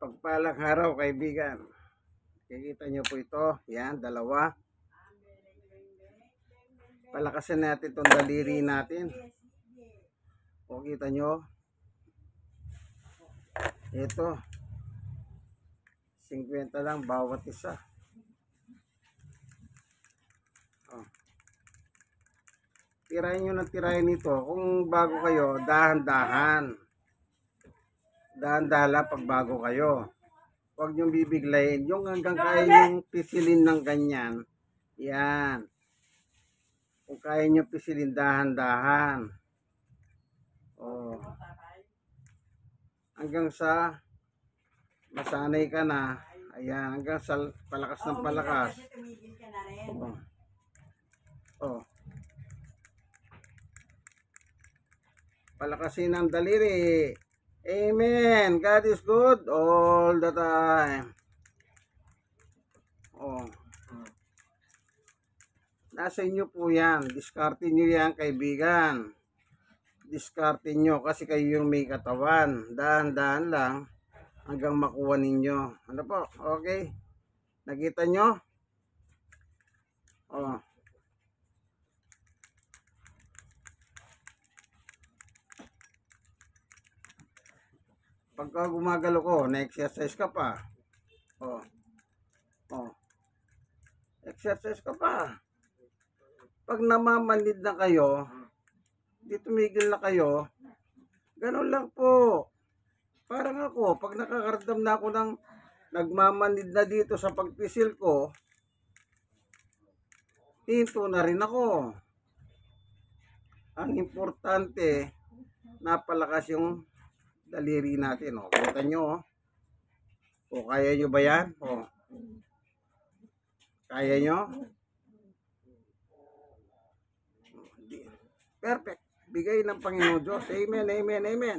Mapagpalang araw, kaibigan. Kikita nyo po ito. Yan, dalawa. Palakasin natin itong daliri natin. O, kita nyo. Ito. 50 lang bawat isa. O. Tirahin nyo ng tirahin ito. Kung bago kayo, dahan-dahan. Dahan-dahan lang pag bago kayo. Huwag niyong bibiglayin. Yung hanggang kaya niyong pisilin ng ganyan. Yan. Kung kaya niyong pisilin, dahan-dahan. Oh. Hanggang sa masanay ka na. Ayan. Hanggang sa palakas ng palakas. Oh. Oh. Palakasin ang daliri. Amen. God is good all the time. Oh. Nasa inyo po yan. Discarte nyo yan, kaibigan. Discarte nyo kasi kayo yung may katawan. Dahan-dahan lang hanggang makuha ninyo. Ano po? Okay? Nakita nyo? Oh. Pagka gumagalo ko, na-exercise ka pa. Oh. Oh. Exercise ka pa. Pag namamanid na kayo, di tumigil na kayo, ganun lang po. Parang ako, pag nakakaramdam na ako ng nagmamanid na dito sa pagpisil ko, hinto na rin ako. Ang importante, napalakas yung daliri natin. O, kita nyo. O, kaya nyo ba yan? O, kaya nyo? Perfect. Bigay ng Panginoon Diyos. Amen, amen, amen.